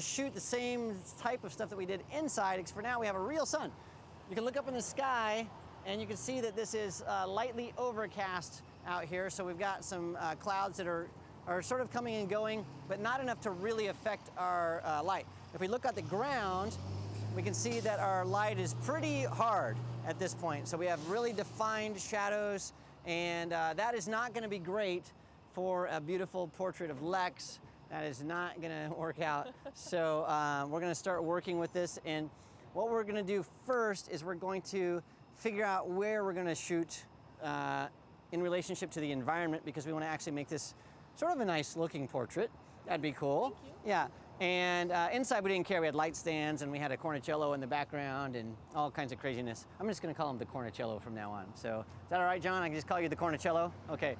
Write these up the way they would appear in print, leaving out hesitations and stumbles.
to shoot the same type of stuff that we did inside, because for now we have a real sun. You can look up in the sky and you can see that this is lightly overcast out here. So we've got some clouds that are sort of coming and going, but not enough to really affect our light. If we look at the ground, we can see that our light is pretty hard at this point. So we have really defined shadows, and that is not going to be great for a beautiful portrait of Lex. That is not going to work out. So we're going to start working with this, and what we're going to do first is we're going to figure out where we're going to shoot in relationship to the environment, because we want to actually make this sort of a nice looking portrait. That'd be cool. Thank you. Yeah. And inside we didn't care. We had light stands and we had a cornicello in the background and all kinds of craziness. I'm just going to call him the cornicello from now on. So is that all right, John? I can just call you the cornicello? Okay.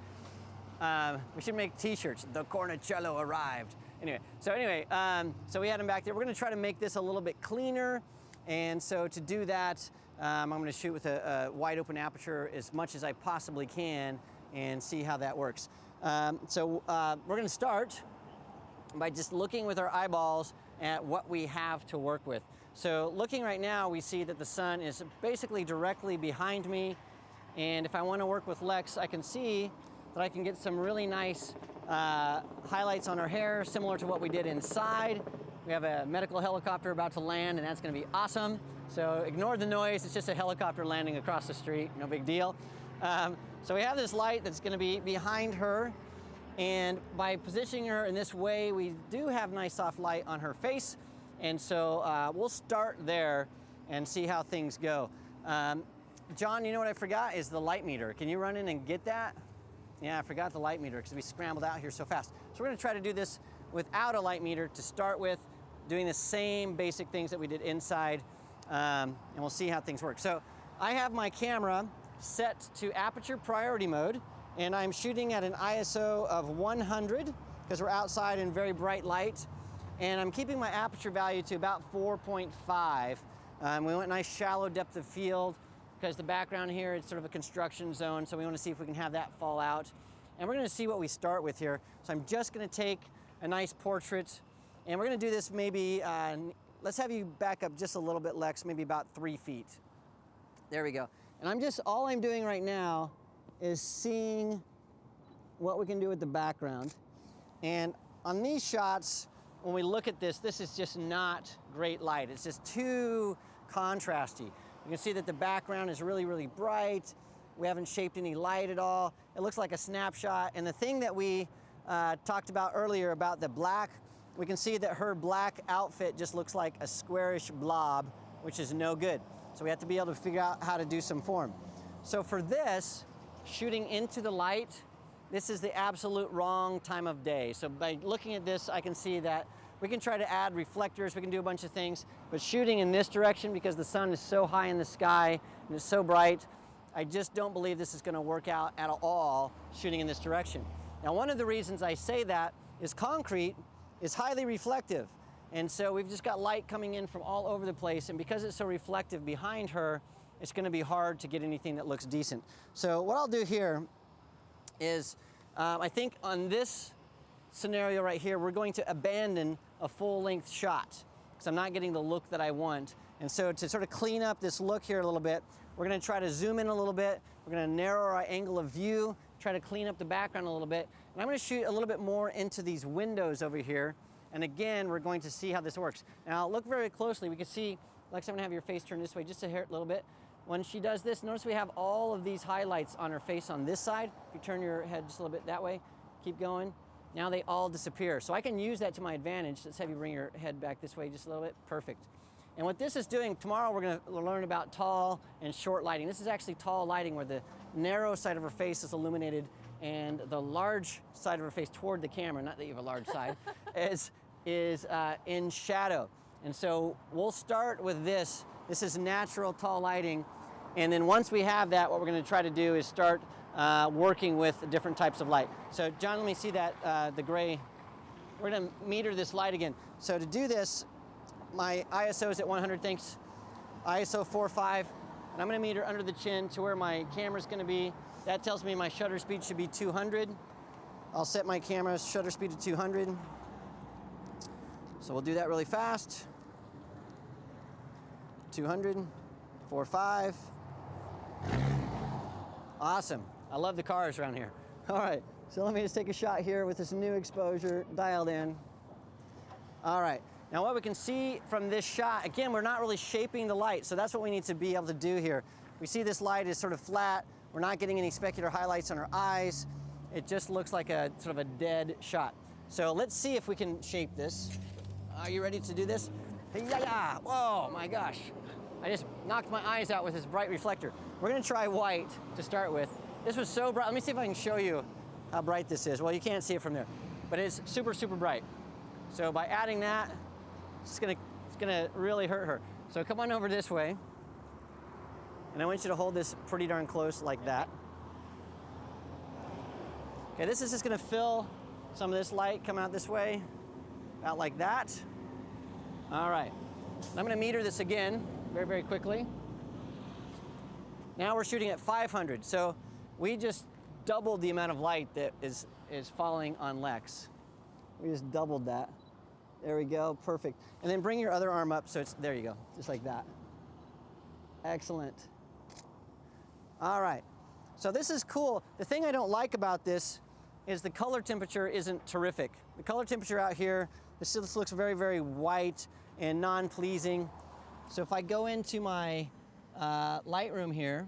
We should make t-shirts. The cornicello arrived. Anyway, so we had him back there. We're going to try to make this a little bit cleaner. And so to do that, I'm going to shoot with a wide open aperture as much as I possibly can and see how that works. So we're going to start by just looking with our eyeballs at what we have to work with. So looking right now, we see that the sun is basically directly behind me. And if I want to work with Lex, I can see that I can get some really nice highlights on her hair, similar to what we did inside. We have a medical helicopter about to land, and that's going to be awesome. So ignore the noise. It's just a helicopter landing across the street. No big deal. So we have this light that's going to be behind her. And by positioning her in this way, we do have nice soft light on her face. And so we'll start there and see how things go. John, you know what I forgot is the light meter. Can you run in and get that? Yeah, I forgot the light meter because we scrambled out here so fast. So we're going to try to do this without a light meter to start with, doing the same basic things that we did inside, and we'll see how things work. So I have my camera set to aperture priority mode, and I'm shooting at an ISO of 100 because we're outside in very bright light, and I'm keeping my aperture value to about 4.5. We want a nice shallow depth of field because the background here is sort of a construction zone, so we want to see if we can have that fall out. And we're going to see what we start with here. So I'm just going to take a nice portrait, and we're going to do this maybe, let's have you back up just a little bit, Lex, maybe about 3 feet. There we go. And all I'm doing right now is seeing what we can do with the background. And on these shots, when we look at this, this is just not great light. It's just too contrasty. You can see that the background is really, really bright. We haven't shaped any light at all. It looks like a snapshot. And the thing that we talked about earlier about the black, we can see that her black outfit just looks like a squarish blob, which is no good. So we have to be able to figure out how to do some form. So for this, shooting into the light, this is the absolute wrong time of day. So by looking at this, I can see that we can try to add reflectors, we can do a bunch of things, but shooting in this direction because the sun is so high in the sky and it's so bright, I just don't believe this is going to work out at all shooting in this direction. Now, one of the reasons I say that is concrete is highly reflective. And so we've just got light coming in from all over the place, and because it's so reflective behind her, it's going to be hard to get anything that looks decent. So what I'll do here is, I think on this scenario right here, we're going to abandon a full-length shot because I'm not getting the look that I want. And so to sort of clean up this look here a little bit, we're going to try to zoom in a little bit. We're going to narrow our angle of view, try to clean up the background a little bit. And I'm going to shoot a little bit more into these windows over here. And again, we're going to see how this works. Now, look very closely. We can see, Lex, I'm going to have your face turn this way just a little bit. When she does this, notice we have all of these highlights on her face on this side. If you turn your head just a little bit that way, keep going. Now they all disappear. So I can use that to my advantage. Let's have you bring your head back this way just a little bit. Perfect. And what this is doing, tomorrow we're going to learn about tall and short lighting. This is actually tall lighting where the narrow side of her face is illuminated and the large side of her face toward the camera, not that you have a large side, is in shadow. And so we'll start with this. This is natural tall lighting. And then once we have that, what we're going to try to do is start working with different types of light. So John, let me see that, the gray. We're going to meter this light again. So to do this, my ISO is at 100, thanks. ISO 4.5. And I'm going to meter under the chin to where my camera's going to be. That tells me my shutter speed should be 200. I'll set my camera's shutter speed to 200. So we'll do that really fast. 200, 4, 5. Awesome. I love the cars around here. All right, so let me just take a shot here with this new exposure dialed in. All right, now what we can see from this shot, again, we're not really shaping the light, so that's what we need to be able to do here. We see this light is sort of flat. We're not getting any specular highlights on our eyes. It just looks like a sort of a dead shot. So let's see if we can shape this. Are you ready to do this? Yeah! Whoa, my gosh. I just knocked my eyes out with this bright reflector. We're gonna try white to start with. This was so bright. Let me see if I can show you how bright this is. Well, you can't see it from there, but it's super, super bright. So by adding that, it's gonna really hurt her. So come on over this way. And I want you to hold this pretty darn close like that. Okay, this is just gonna fill some of this light, come out this way, about like that. All right, I'm gonna meter this again very, very quickly. Now we're shooting at 500, so we just doubled the amount of light that is falling on Lex. We just doubled that. There we go, perfect. And then bring your other arm up so it's, there you go, just like that. Excellent. All right, so this is cool. The thing I don't like about this is the color temperature isn't terrific. The color temperature out here, this looks very, very white and non-pleasing. So if I go into my Lightroom here,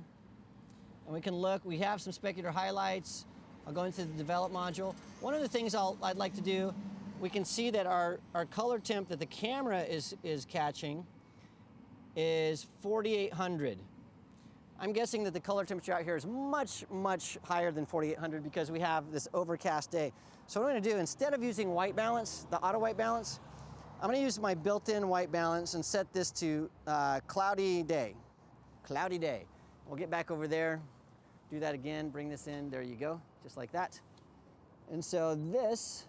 and we can look, we have some specular highlights. I'll go into the develop module. One of the things I'd like to do, we can see that our color temp that the camera is catching is 4800. I'm guessing that the color temperature out here is much, much higher than 4800 because we have this overcast day. So what I'm gonna do, instead of using white balance, the auto white balance, I'm gonna use my built-in white balance and set this to cloudy day. Cloudy day. We'll get back over there, do that again, bring this in, there you go, just like that. And so this,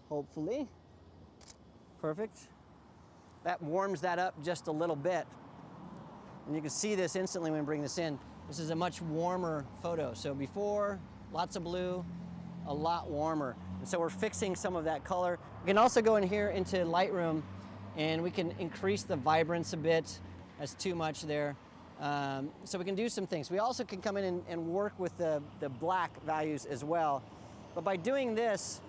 hopefully, perfect. That warms that up just a little bit. And you can see this instantly when we bring this in. This is a much warmer photo. So before, lots of blue, a lot warmer. And so we're fixing some of that color. We can also go in here into Lightroom and we can increase the vibrance a bit. That's too much there. So we can do some things. We also can come in and work with the black values as well. But by doing this,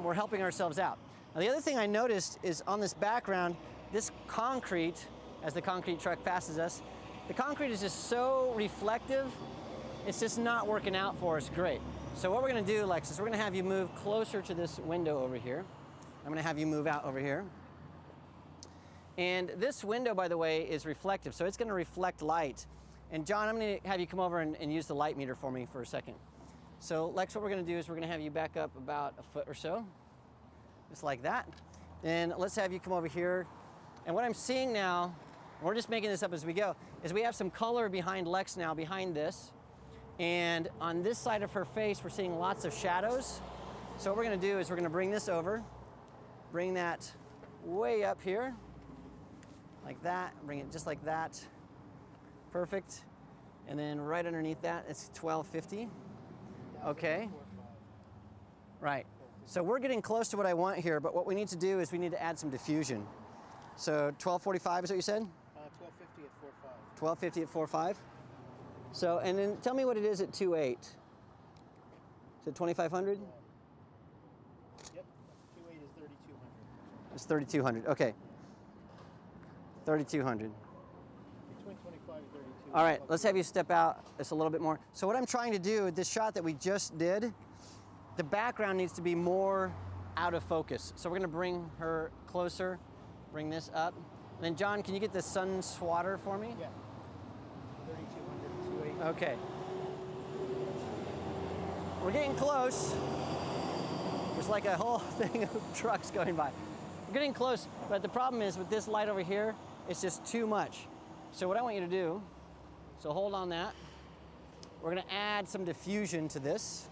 we're helping ourselves out. Now the other thing I noticed is on this background, this concrete, as the concrete truck passes us, the concrete is just so reflective, it's just not working out for us great. So what we're gonna do, Lex, is we're gonna have you move closer to this window over here. I'm gonna have you move out over here. And this window, by the way, is reflective, so it's gonna reflect light. And John, I'm gonna have you come over and use the light meter for me for a second. So Lex, what we're gonna do is we're gonna have you back up about a foot or so, just like that. Then let's have you come over here. And what I'm seeing now, we're just making this up as we go, is we have some color behind Lex now, behind this. And on this side of her face, we're seeing lots of shadows. So what we're gonna do is we're gonna bring this over, bring that way up here, like that, bring it just like that. Perfect. And then right underneath that, it's 1250. Okay. Right. So we're getting close to what I want here, but what we need to do is we need to add some diffusion. So 1245 is what you said? 1250 at 4.5. 1250 at 4.5. So, and then tell me what it is at 2.8. Is it 2500? Yep, 2.8 is 3200. It's 3200, okay. 3200. Between 25 and 32. All right, let's have you step out just a little bit more. So what I'm trying to do with this shot that we just did, the background needs to be more out of focus. So we're gonna bring her closer, bring this up. And then John, can you get the sun swatter for me? Yeah. 3200, 2.8. Okay. We're getting close. There's like a whole thing of trucks going by. We're getting close, but the problem is with this light over here, it's just too much. So what I want you to do, so hold on that. We're gonna add some diffusion to this.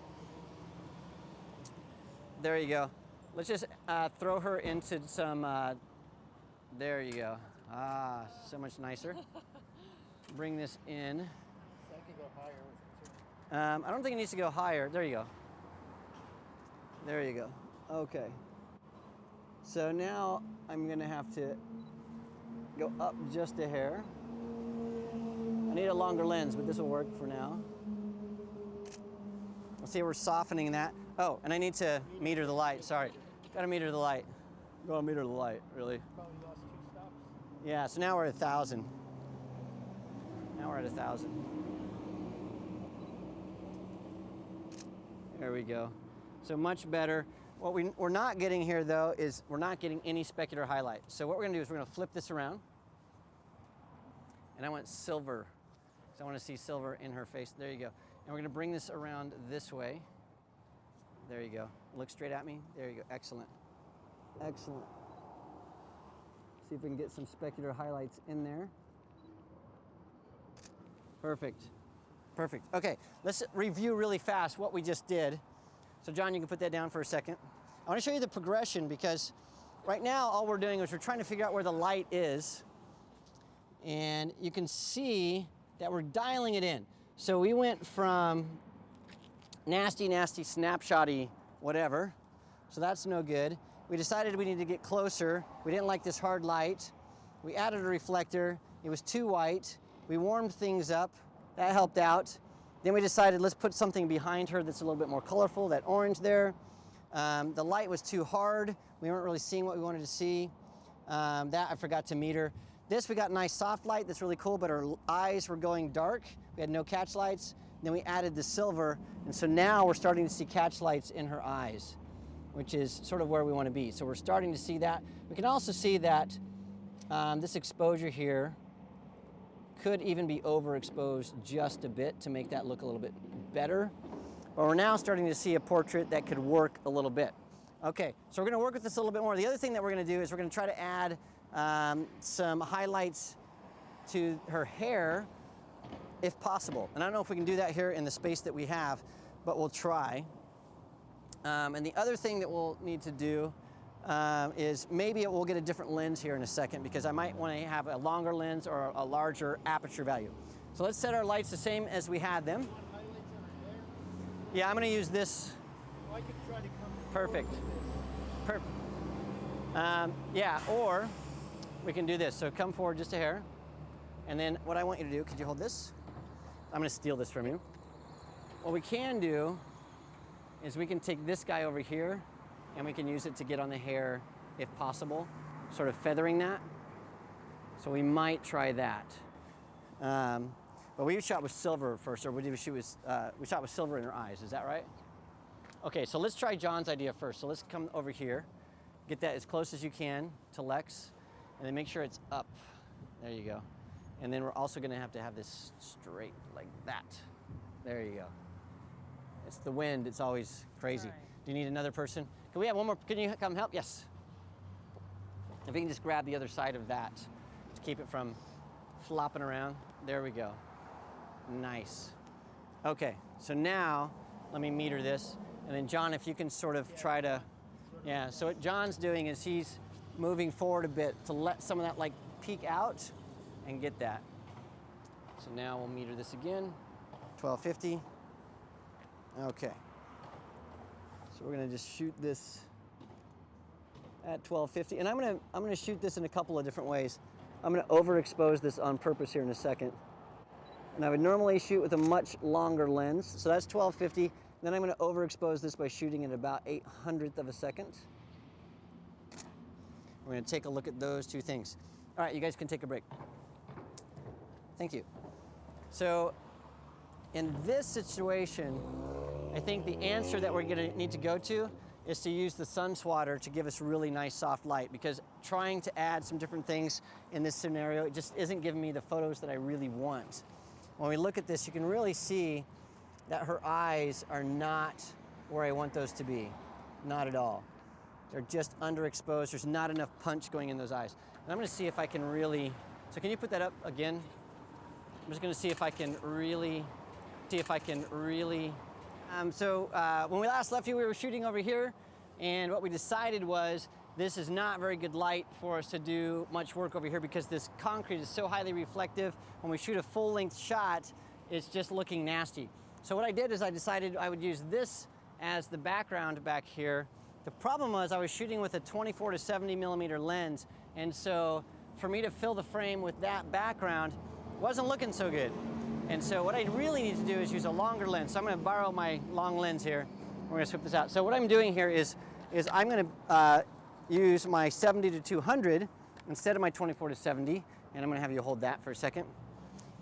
There you go. Let's just throw her into some, there you go. Ah, so much nicer. Bring this in. So I can go higher with it too. I don't think it needs to go higher. There you go. There you go. Okay. So now I'm gonna have to go up just a hair. I need a longer lens, but this will work for now. Let's see, we're softening that. Oh, and I need to meter the light, sorry. Gotta meter the light. Gotta meter the light, really. Probably lost 2 stops. Yeah, so now we're at 1,000. Now we're at 1,000. There we go. So much better. What we're not getting here though is we're not getting any specular highlight. So what we're gonna do is we're gonna flip this around. And I want silver. So I wanna see silver in her face. There you go. And we're gonna bring this around this way. There you go. Look straight at me. There you go. Excellent. Excellent. See if we can get some specular highlights in there. Perfect. Perfect. Okay, let's review really fast what we just did. So John, you can put that down for a second. I want to show you the progression because right now all we're doing is we're trying to figure out where the light is. And you can see that we're dialing it in. So we went from nasty, nasty, snapshotty, whatever. So that's no good. We decided we needed to get closer. We didn't like this hard light. We added a reflector. It was too white. We warmed things up. That helped out. Then we decided let's put something behind her that's a little bit more colorful, that orange there. The light was too hard. We weren't really seeing what we wanted to see. That I forgot to meter. This we got nice soft light that's really cool, but her eyes were going dark. We had no catch lights. Then we added the silver, and so now we're starting to see catch lights in her eyes, which is sort of where we want to be. So we're starting to see that. We can also see that this exposure here could even be overexposed just a bit to make that look a little bit better. But we're now starting to see a portrait that could work a little bit. Okay, so we're gonna work with this a little bit more. The other thing that we're gonna do is we're gonna try to add some highlights to her hair if possible. And I don't know if we can do that here in the space that we have, but we'll try. And the other thing that we'll need to do is maybe we'll get a different lens here in a second because I might want to have a longer lens or a larger aperture value. So let's set our lights the same as we had them. Yeah, I'm going to use this. Well, I could try to come Perfect. forward with this. Perfect. Yeah, or we can do this. So come forward just a hair. And then what I want you to do, could you hold this? I'm going to steal this from you. What we can do is we can take this guy over here and we can use it to get on the hair if possible, sort of feathering that. So we might try that. But we shot with silver first, or we shot with silver in her eyes, is that right? Okay, so let's try John's idea first. So let's come over here, get that as close as you can to Lex, and then make sure it's up. There you go. And then we're also gonna have to have this straight like that. There you go. It's the wind, it's always crazy. Right. Do you need another person? Can we have one more? Can you come help? Yes. If we can just grab the other side of that to keep it from flopping around. There we go. Nice. Okay, so now let me meter this. And then John, if you can sort of try to, yeah, so what John's doing is he's moving forward a bit to let some of that like peek out and get that. So now we'll meter this again, 1250. Okay. So we're gonna just shoot this at 1250. And I'm gonna shoot this in a couple of different ways. I'm gonna overexpose this on purpose here in a second. And I would normally shoot with a much longer lens. So that's 1250. Then I'm gonna overexpose this by shooting at about 800th of a second. We're gonna take a look at those two things. All right, you guys can take a break. Thank you. So in this situation, I think the answer that we're gonna need to go to is to use the sun swatter to give us really nice soft light, because trying to add some different things in this scenario, it just isn't giving me the photos that I really want. When we look at this, you can really see that her eyes are not where I want those to be, not at all. They're just underexposed. There's not enough punch going in those eyes. And I'm gonna see if I can really, so can you put that up again? I'm just gonna see if I can really, when we last left you, we were shooting over here, and what we decided was this is not very good light for us to do much work over here because this concrete is so highly reflective. When we shoot a full-length shot, it's just looking nasty. So what I did is I decided I would use this as the background back here The problem was I was shooting with a 24 to 70 millimeter lens, and so for me to fill the frame with that background wasn't looking so good. And so what I really need to do is use a longer lens. So I'm going to borrow my long lens here. We're going to swip this out. So what I'm doing here is I'm going to use my 70 to 200 instead of my 24 to 70, and I'm going to have you hold that for a second.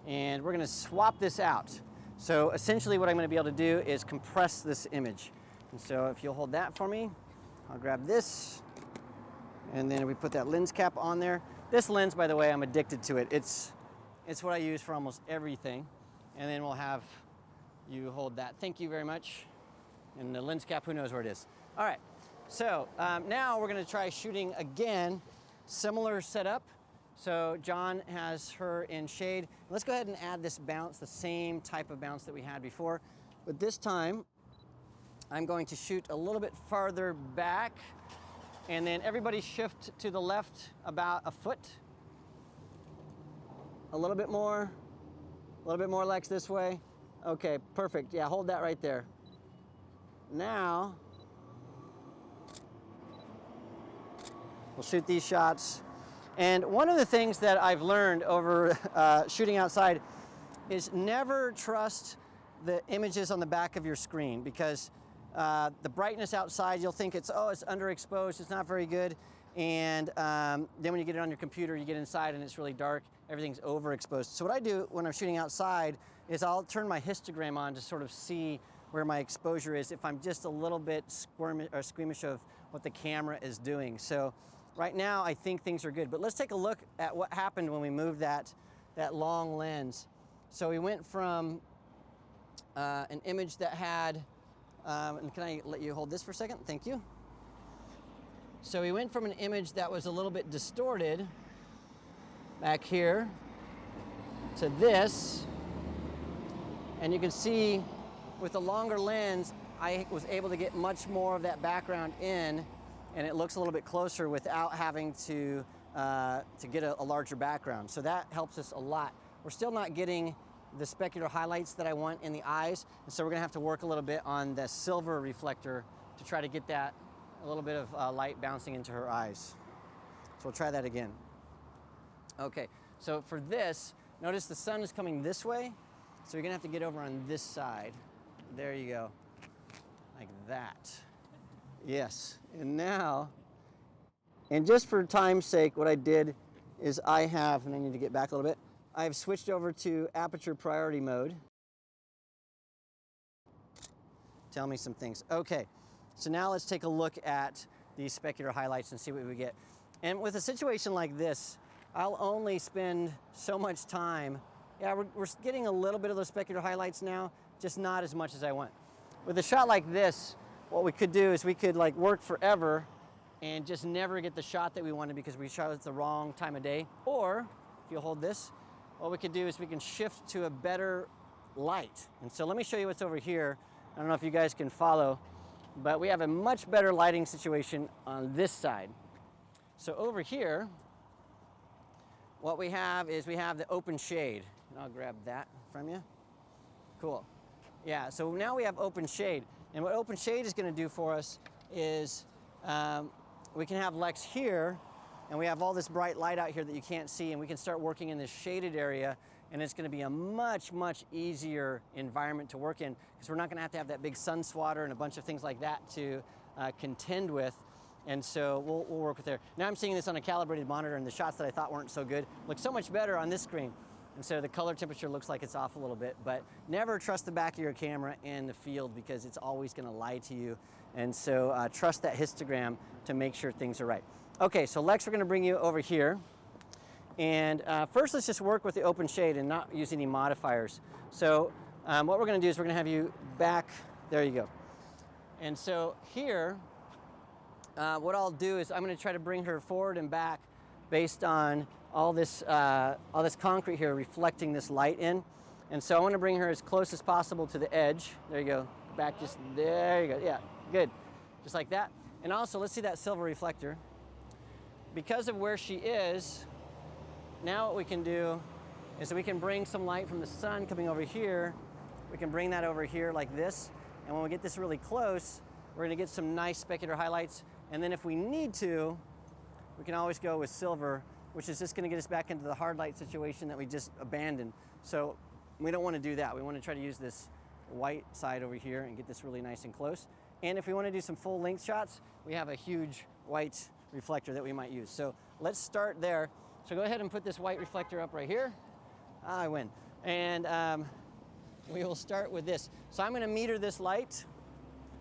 And we're going to swap this out. So essentially what I'm going to be able to do is compress this image. And so if you'll hold that for me, I'll grab this, and then we put that lens cap on there. This lens, by the way, I'm addicted to it. It's what I use for almost everything. And then we'll have you hold that. Thank you very much. And the lens cap, who knows where it is. All right, so now we're gonna try shooting again, similar setup. So John has her in shade. Let's go ahead and add this bounce, the same type of bounce that we had before. But this time, I'm going to shoot a little bit farther back, and then everybody shift to the left about a foot. A little bit more, Lex, this way. Okay, perfect. Yeah, hold that right there. Now, we'll shoot these shots. And one of the things that I've learned over shooting outside is never trust the images on the back of your screen, because the brightness outside, you'll think it's underexposed, it's not very good. And then when you get it on your computer, you get inside and it's really dark, everything's overexposed. So what I do when I'm shooting outside is I'll turn my histogram on to sort of see where my exposure is if I'm just a little bit squeamish of what the camera is doing. So right now I think things are good, but let's take a look at what happened when we moved that long lens. So we went from an image that had, and can I let you hold this for a second? Thank you. So we went from an image that was a little bit distorted back here to this, and you can see with the longer lens I was able to get much more of that background in, and it looks a little bit closer without having to get a larger background. So that helps us a lot. We're still not getting the specular highlights that I want in the eyes, and so we're gonna have to work a little bit on the silver reflector to try to get that a little bit of light bouncing into her eyes. So we'll try that again. Okay, so for this, notice the sun is coming this way, so you're gonna have to get over on this side. There you go, like that. Yes, and now, and just for time's sake, what I did is I have, and I need to get back a little bit, I've switched over to aperture priority mode. Tell me some things. Okay, so now let's take a look at these specular highlights and see what we get. And with a situation like this, I'll only spend so much time. Yeah, we're getting a little bit of those specular highlights now, just not as much as I want. With a shot like this, what we could do is we could like work forever and just never get the shot that we wanted because we shot at the wrong time of day. Or, if you'll hold this, what we could do is we can shift to a better light. And so let me show you what's over here. I don't know if you guys can follow, but we have a much better lighting situation on this side. So over here, what we have is we have the open shade. And I'll grab that from you. Cool. Yeah, so now we have open shade. And what open shade is gonna do for us is we can have Lex here, and we have all this bright light out here that you can't see, and we can start working in this shaded area, and it's gonna be a much, much easier environment to work in, because we're not gonna have to have that big sun swatter and a bunch of things like that to contend with. And so we'll work with there. Now I'm seeing this on a calibrated monitor, and the shots that I thought weren't so good look so much better on this screen. And so the color temperature looks like it's off a little bit, but never trust the back of your camera in the field because it's always gonna lie to you. And so trust that histogram to make sure things are right. Okay, so Lex, we're gonna bring you over here. And first let's just work with the open shade and not use any modifiers. So what we're gonna do is we're gonna have you back, there you go. And so here, what I'll do is I'm gonna try to bring her forward and back based on all this concrete here reflecting this light in. And so I want to bring her as close as possible to the edge. There you go. Back just, there you go. Yeah, good. Just like that. And also, let's see that silver reflector. Because of where she is, now what we can do is we can bring some light from the sun coming over here. We can bring that over here like this. And when we get this really close, we're gonna get some nice specular highlights. And then if we need to, we can always go with silver, which is just gonna get us back into the hard light situation that we just abandoned. So we don't wanna do that. We wanna try to use this white side over here and get this really nice and close. And if we wanna do some full length shots, we have a huge white reflector that we might use. So let's start there. So go ahead and put this white reflector up right here. I win. And we will start with this. So I'm gonna meter this light,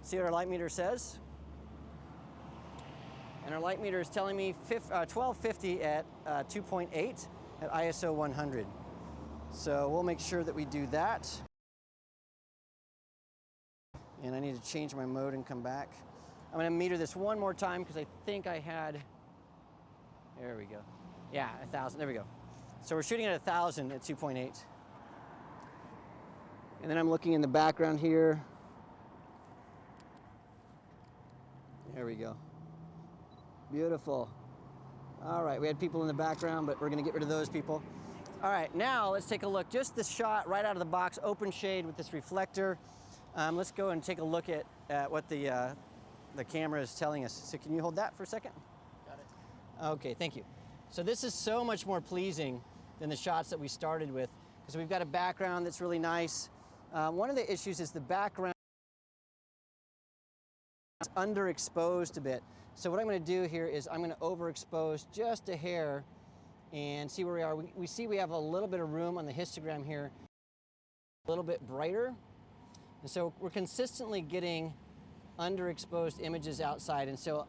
see what our light meter says. And our light meter is telling me 1250 at 2.8 at ISO 100. So we'll make sure that we do that. And I need to change my mode and come back. I'm gonna meter this one more time because I think I had, there we go. Yeah, 1,000, there we go. So we're shooting at 1,000 at 2.8. And then I'm looking in the background here. There we go. Beautiful. All right, we had people in the background, but we're gonna get rid of those people. All right, now let's take a look. Just this shot right out of the box, open shade with this reflector. Let's go and take a look at what the camera is telling us. So can you hold that for a second? Got it. Okay, thank you. So this is so much more pleasing than the shots that we started with, because we've got a background that's really nice. One of the issues is the background is underexposed a bit. So what I'm going to do here is I'm going to overexpose just a hair and see where we are. We see we have a little bit of room on the histogram here, a little bit brighter. And so we're consistently getting underexposed images outside. And so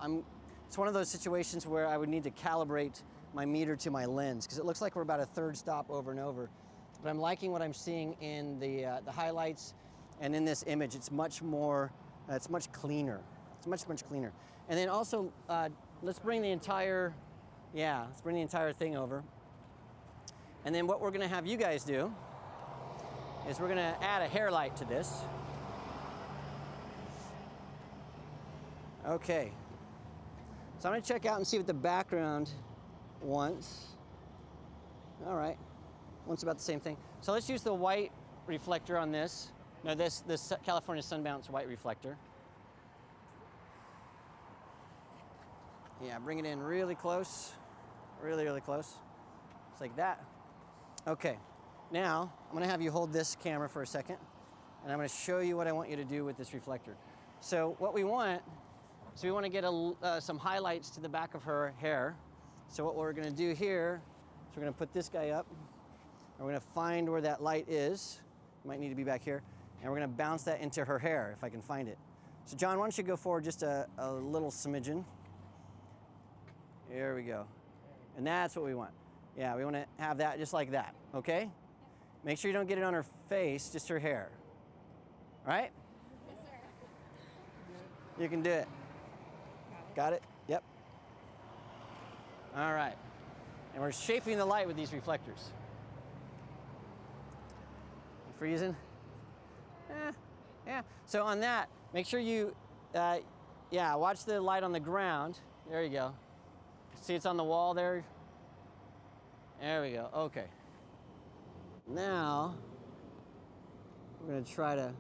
it's one of those situations where I would need to calibrate my meter to my lens, because it looks like we're about a third stop over and over. But I'm liking what I'm seeing in the highlights and in this image. It's much more, it's much cleaner. It's much, much cleaner. And then also, let's bring the entire thing over. And then what we're gonna have you guys do is we're gonna add a hair light to this. Okay. So I'm gonna check out and see what the background wants. All right. Wants about the same thing. So let's use the white reflector on this. No, this California Sunbounce white reflector. Yeah, bring it in really close. Really, really close. Just like that. Okay. Now, I'm gonna have you hold this camera for a second, and I'm gonna show you what I want you to do with this reflector. So what we want, we wanna get some highlights to the back of her hair. So what we're gonna do here is we're gonna put this guy up, and we're gonna find where that light is. It might need to be back here. And we're gonna bounce that into her hair, if I can find it. So John, why don't you go forward just a little smidgen. There we go. And that's what we want. Yeah, we wanna have that just like that, okay? Make sure you don't get it on her face, just her hair. All right? Yes, sir. You can do it. Got it? Yep. All right. And we're shaping the light with these reflectors. Freezing? Yeah. So on that, make sure you, watch the light on the ground. There you go. See it's on the wall there? There we go. Okay. Now, we're gonna try to,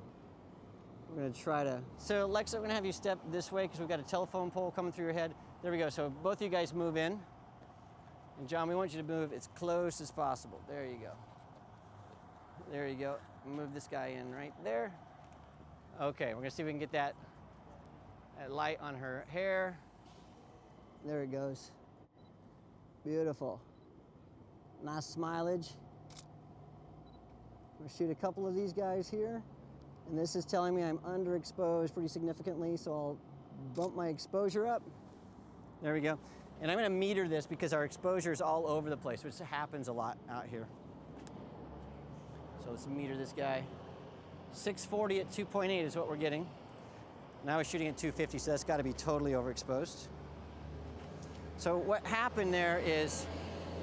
so Lexa, we're gonna have you step this way because we've got a telephone pole coming through your head. There we go. So both of you guys move in. And John, we want you to move as close as possible. There you go. There you go. Move this guy in right there. Okay, we're gonna see if we can get that light on her hair. There it goes. Beautiful. Nice smilage. I'm gonna shoot a couple of these guys here. And this is telling me I'm underexposed pretty significantly, so I'll bump my exposure up. There we go. And I'm gonna meter this because our exposure is all over the place, which happens a lot out here. So let's meter this guy. 640 at 2.8 is what we're getting. Now we're shooting at 250, so that's gotta be totally overexposed. So what happened there is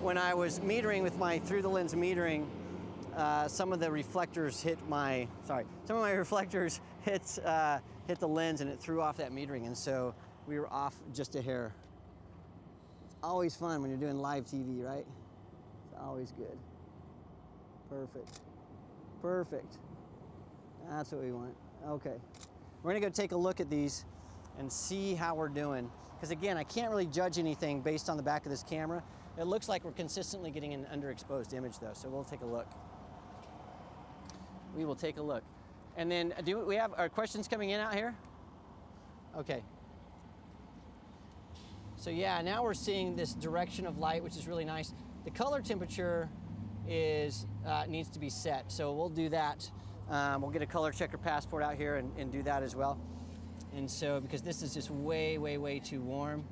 when I was metering with my through the lens metering, some of the reflectors hit hit the lens and it threw off that metering, and so we were off just a hair. It's always fun when you're doing live TV, right? It's always good. Perfect. Perfect. That's what we want. Okay. We're gonna go take a look at these. and see how we're doing. Because again, I can't really judge anything based on the back of this camera. It looks like we're consistently getting an underexposed image though, so we'll take a look. We will take a look. And then, do we have our questions coming in out here? Okay. So yeah, now we're seeing this direction of light, which is really nice. The color temperature is needs to be set, so we'll do that. We'll get a color checker passport out here and do that as well. And so, because this is just way, way, way too warm,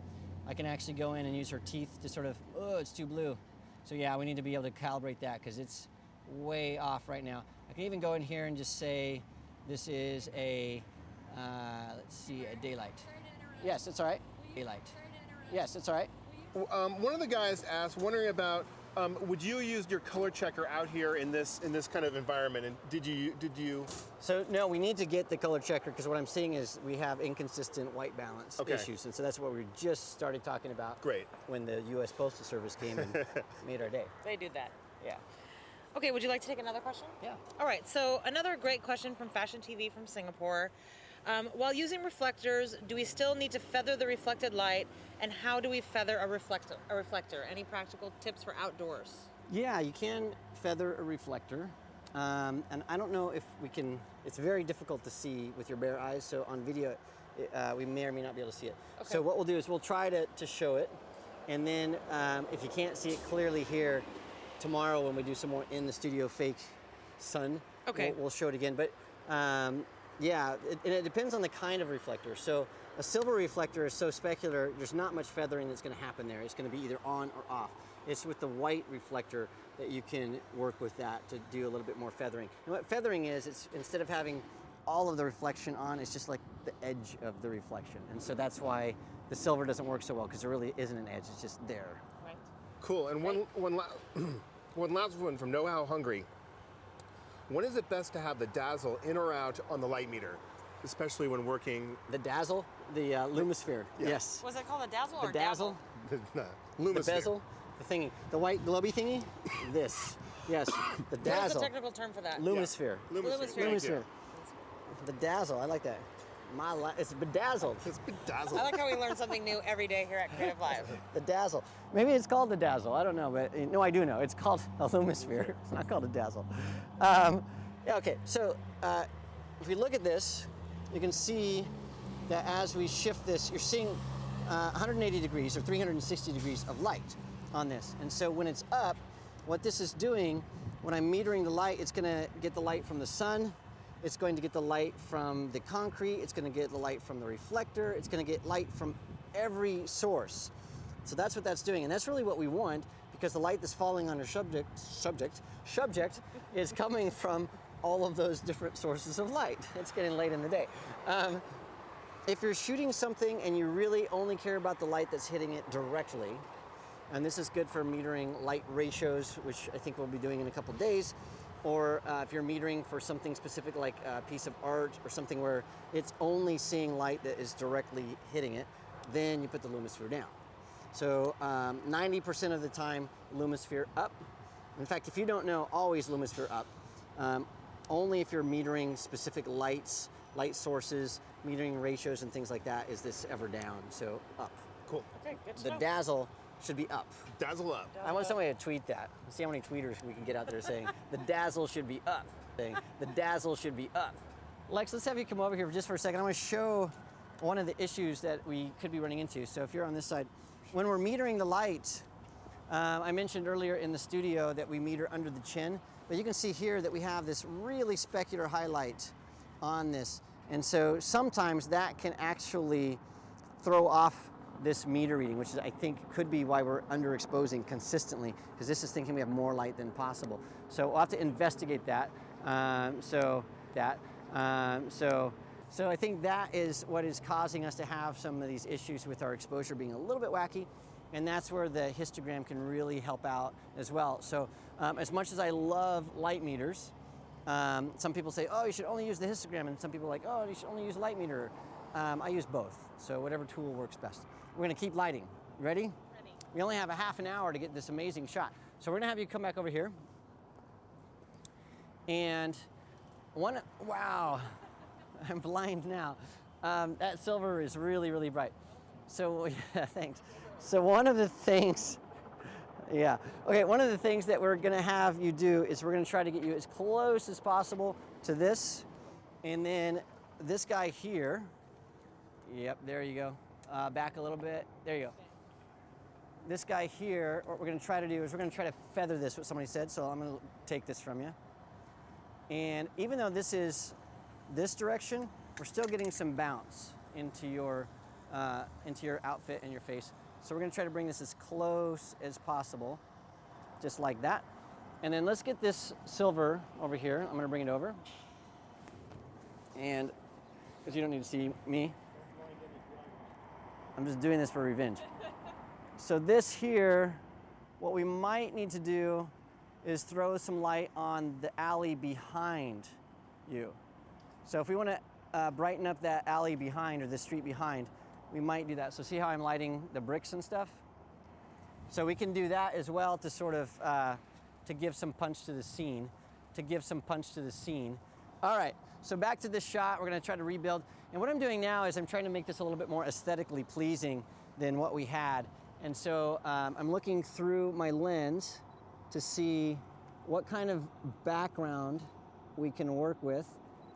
I can actually go in and use her teeth to sort of, oh, it's too blue. So yeah, we need to be able to calibrate that because it's way off right now. I can even go in here and just say, this is a, let's see, a daylight. Yes, it's all right. Daylight. Yes, it's all right. One of the guys asked, wondering about, would you use your color checker out here in this kind of environment? And did you? So no, we need to get the color checker because what I'm seeing is we have inconsistent white balance issues, and so that's what we just started talking about. Great. When the U.S. Postal Service came and made our day. They do that. Yeah. Okay, would you like to take another question? Yeah. All right, so another great question from Fashion TV from Singapore. While using reflectors, do we still need to feather the reflected light, and how do we feather a reflector? Any practical tips for outdoors? Yeah, you can feather a reflector, and I don't know if we can. It's very difficult to see with your bare eyes. So on video, we may or may not be able to see it. Okay. So what we'll do is we'll try to show it, and then if you can't see it clearly here, tomorrow when we do some more in the studio fake sun, okay, we'll show it again. But yeah, it depends on the kind of reflector. So a silver reflector is so specular, there's not much feathering that's going to happen there. It's going to be either on or off. It's with the white reflector that you can work with that to do a little bit more feathering. And what feathering is, it's instead of having all of the reflection on, it's just like the edge of the reflection. And so that's why the silver doesn't work so well, because there really isn't an edge, it's just there. Right. Cool. And one last one from Know How Hungry. When is it best to have the dazzle in or out on the light meter, especially when working? The dazzle, the Lumisphere, Yeah. Yes. Was it called a dazzle The or dazzle, Lumisphere. the bezel, the thingy, the white globy thingy, this. Yes, the What is dazzle. the technical term for that? Lumisphere. Lumisphere. Lumisphere. Thank you. Lumisphere. The dazzle, I like that. It's bedazzled. It's bedazzled. I like how we learn something new every day here at CreativeLive. The dazzle. Maybe it's called the dazzle. I don't know, but no, I do know. It's called a Lumisphere. It's not called a dazzle. Yeah, okay, so if we look at this, you can see that as we shift this, you're seeing 180 degrees or 360 degrees of light on this. And so when it's up, what this is doing, when I'm metering the light, it's gonna get the light from the sun, it's going to get the light from the concrete, it's gonna get the light from the reflector, it's gonna get light from every source. So that's what that's doing, and that's really what we want, because the light that's falling on our subject is coming from all of those different sources of light. It's getting late in the day. If you're shooting something and you really only care about the light that's hitting it directly, and this is good for metering light ratios, which I think we'll be doing in a couple days, or if you're metering for something specific like a piece of art or something where it's only seeing light that is directly hitting it, then you put the Lumisphere down. So 90% of the time, Lumisphere up. In fact, if you don't know, always Lumisphere up. Only if you're metering specific lights, light sources, metering ratios and things like that is this ever down, so up. Cool. Okay, good to The know. dazzle should be up. Dazzle up. I want somebody to tweet that. See how many tweeters we can get out there saying, the dazzle should be up. Saying, the dazzle should be up. Lex, let's have you come over here just for a second. I want to show one of the issues that we could be running into. So if you're on this side, when we're metering the light, I mentioned earlier in the studio that we meter under the chin, but you can see here that we have this really specular highlight on this. And so sometimes that can actually throw off this meter reading, which is, I think, could be why we're underexposing consistently, because this is thinking we have more light than possible. So we'll have to investigate that. So I think that is what is causing us to have some of these issues with our exposure being a little bit wacky, and that's where the histogram can really help out as well. So as much as I love light meters, some people say, oh, you should only use the histogram, and some people are like, oh, you should only use light meter. I use both, so whatever tool works best. We're gonna keep lighting. Ready? Ready. We only have a half an hour to get this amazing shot. So we're gonna have you come back over here. And wow, I'm blind now. That silver is really, really bright. So, yeah, thanks. So one of the things, yeah. Okay, one of the things that we're gonna have you do is we're gonna try to get you as close as possible to this. And then this guy here, yep, there you go. Back a little bit, there you go. This guy here, what we're gonna try to do is we're gonna try to feather this, what somebody said, so I'm gonna take this from you. And even though this is this direction, we're still getting some bounce into your outfit and your face. So we're gonna try to bring this as close as possible, just like that. And then let's get this silver over here. I'm gonna bring it over. And, because you don't need to see me, I'm just doing this for revenge. So this here, what we might need to do is throw some light on the alley behind you. So if we want to brighten up that alley behind or the street behind, we might do that. So see how I'm lighting the bricks and stuff? So we can do that as well to sort of, to give some punch to the scene, All right, so back to this shot, we're gonna try to rebuild. And what I'm doing now is I'm trying to make this a little bit more aesthetically pleasing than what we had. And so I'm looking through my lens to see what kind of background we can work with.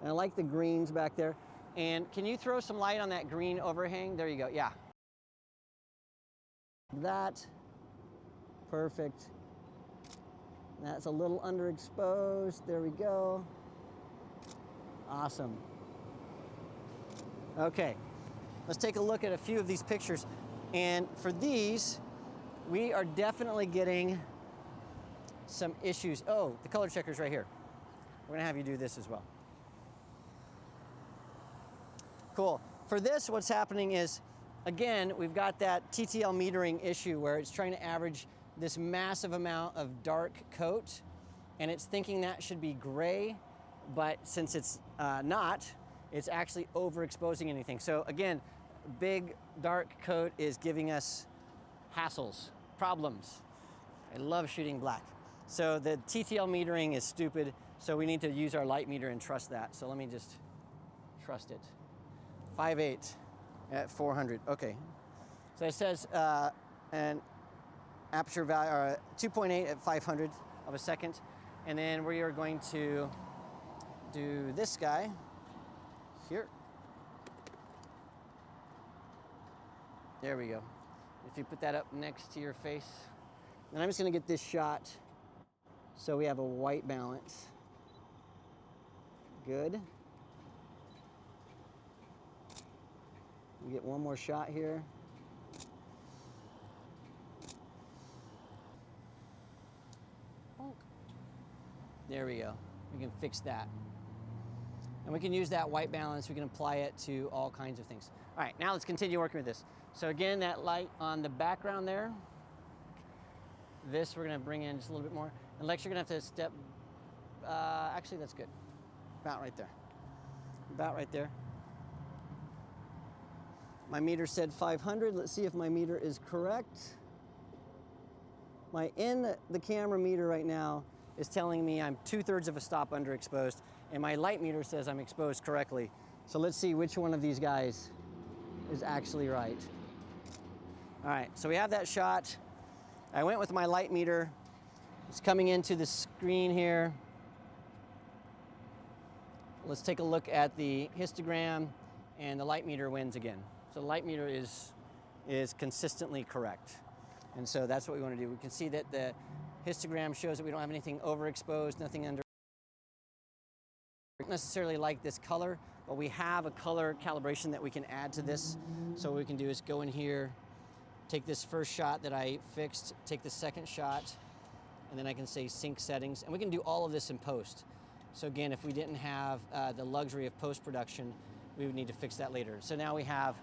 And I like the greens back there. And can you throw some light on that green overhang? There you go, yeah. That, perfect. That's a little underexposed, there we go. Awesome. Okay, let's take a look at a few of these pictures. And for these, we are definitely getting some issues. Oh, the color checker's right here. We're gonna have you do this as well. Cool. For this, what's happening is, again, we've got that TTL metering issue where it's trying to average this massive amount of dark coat, and it's thinking that should be gray, but since it's not, it's actually overexposing anything. So again, big dark coat is giving us hassles, problems. I love shooting black. So the TTL metering is stupid, so we need to use our light meter and trust that. So let me just trust it. 5.8 at 400, okay. So it says an aperture value, or 2.8 at 500 of a second. And then we are going to do this guy here. There we go. If you put that up next to your face. And I'm just gonna get this shot so we have a white balance. Good. We get one more shot here. There we go. We can fix that. And we can use that white balance, we can apply it to all kinds of things. All right, now let's continue working with this. So again, that light on the background there, this we're gonna bring in just a little bit more. And Lex, you're gonna have to step, actually that's good. About right there. About right there. My meter said 500. Let's see if my meter is correct. My in the camera meter right now is telling me I'm 2/3 of a stop underexposed, and my light meter says I'm exposed correctly. So let's see which one of these guys is actually right. All right, so we have that shot. I went with my light meter. It's coming into the screen here. Let's take a look at the histogram, and the light meter wins again. So the light meter is consistently correct. And so that's what we want to do. We can see that the histogram shows that we don't have anything overexposed, nothing under. I don't necessarily like this color, but we have a color calibration that we can add to this. So what we can do is go in here, take this first shot that I fixed, take the second shot, and then I can say sync settings. And we can do all of this in post. So again, if we didn't have the luxury of post-production, we would need to fix that later. So now we have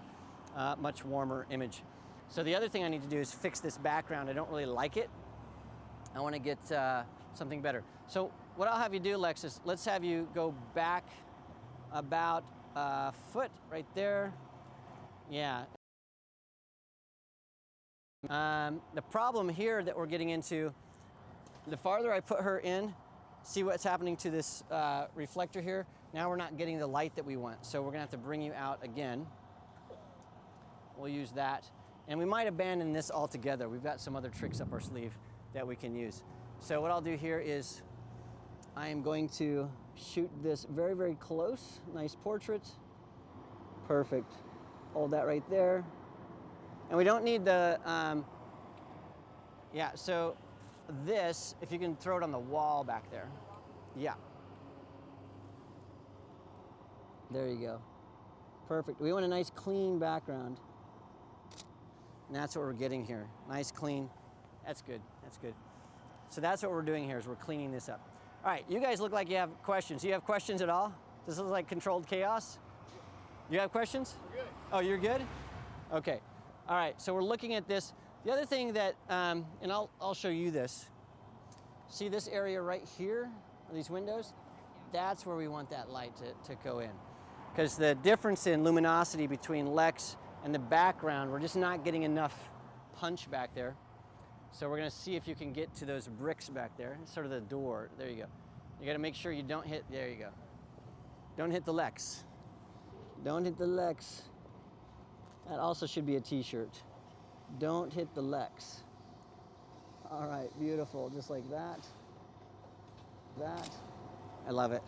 a much warmer image. So the other thing I need to do is fix this background. I don't really like it. I want to get something better. So what I'll have you do, Lex, is let's have you go back about a foot right there. Yeah. The problem here that we're getting into, the farther I put her in, see what's happening to this reflector here. Now we're not getting the light that we want, so we're gonna have to bring you out again. We'll use that. And we might abandon this altogether. We've got some other tricks up our sleeve that we can use. So what I'll do here is I am going to shoot this very, very close. Nice portrait. Perfect. Hold that right there. And we don't need the, yeah, so this, if you can throw it on the wall back there. Yeah. There you go. Perfect. We want a nice clean background. And that's what we're getting here. Nice, clean. That's good. That's good. So that's what we're doing here is we're cleaning this up. All right, you guys look like you have questions. Do you have questions at all? This looks like controlled chaos. You have questions? We're good. Oh, you're good? Okay. All right, so we're looking at this. The other thing that, and I'll show you this. See this area right here, these windows? That's where we want that light to go in. Because the difference in luminosity between Lex and the background, we're just not getting enough punch back there. So we're gonna see if you can get to those bricks back there, sort of the door. There you go. You gotta make sure you don't hit, there you go. Don't hit the Lex. Don't hit the Lex. That also should be a t-shirt. Don't hit the Lex. All right, beautiful, just like that. That. I love it.